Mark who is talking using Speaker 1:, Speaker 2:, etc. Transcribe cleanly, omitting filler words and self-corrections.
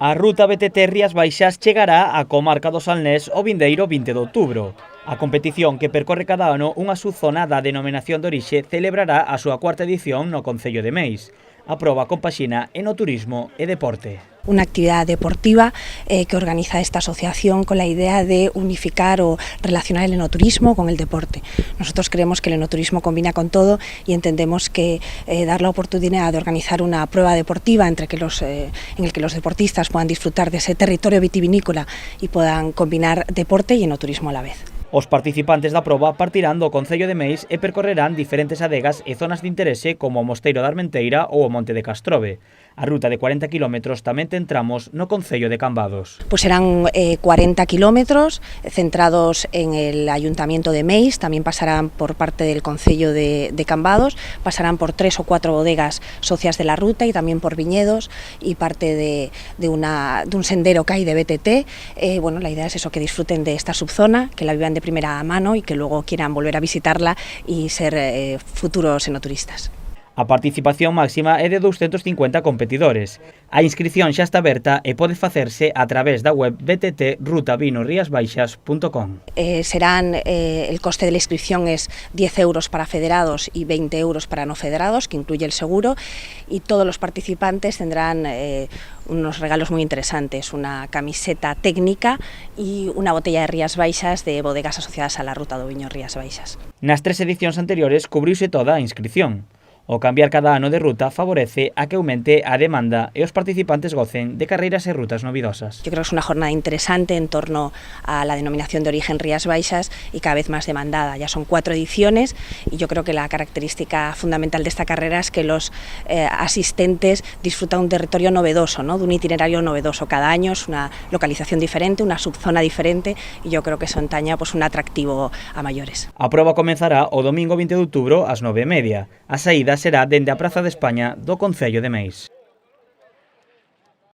Speaker 1: A ruta BTT Rías Baixas chegará á comarca do Salnés o vindeiro 20 de outubro. A competición, que percorre cada ano unha subzona da denominación de orixe, celebrará a súa cuarta edición no concello de Meis. A proba compaxina enoturismo e deporte.
Speaker 2: Una actividad deportiva que organiza esta asociación con la idea de unificar o relacionar el enoturismo con el deporte. Nosotros creemos que el enoturismo combina con todo y entendemos que dar la oportunidad de organizar una prueba deportiva en el que los deportistas puedan disfrutar de ese territorio vitivinícola y puedan combinar deporte y enoturismo a la vez.
Speaker 1: Os participantes da proba partirán do concello de Meis e percorrerán diferentes adegas e zonas de interese como o Mosteiro da Armenteira ou o Monte de Castrove. A ruta de 40 km tamén ten tramos no concello de Cambados.
Speaker 2: Pues serán 40 kilómetros centrados en el Ayuntamiento de Meis, también pasarán por parte del concello de Cambados, pasarán por 3 o 4 bodegas socias de la ruta y también por viñedos y parte de un sendero que hay de BTT. Bueno, la idea es eso, que disfruten de esta subzona, que la vivan de primera mano y que luego quieran volver a visitarla y ser futuros enoturistas.
Speaker 1: A participación máxima é de 250 competidores. A inscripción xa está aberta e pode facerse a través da web btt.rutavinoriasbaixas.com.
Speaker 2: El coste de la inscripción es 10 euros para federados y 20 euros para no federados, que incluye el seguro, y todos los participantes tendrán unos regalos muy interesantes, una camiseta técnica y una botella de Rías Baixas de bodegas asociadas a la ruta do Viño Rías Baixas.
Speaker 1: Nas 3 edicións anteriores cubriuse toda a inscripción. O cambiar cada ano de ruta favorece a que aumente a demanda e os participantes gocen de carreiras e rutas novidosas.
Speaker 2: Yo creo que es una jornada interesante en torno a la denominación de origen Rías Baixas y cada vez más demandada. Ya son 4 ediciones y yo creo que la característica fundamental de esta carrera es que los asistentes disfrutan un territorio novedoso, ¿no? De un itinerario novedoso. Cada año es una localización diferente, una subzona diferente y yo creo que eso entaña pues, un atractivo a mayores.
Speaker 1: A proba comenzará o domingo 20 de outubro ás 9:30. A saída será dende a Praza de España do concello de Meis.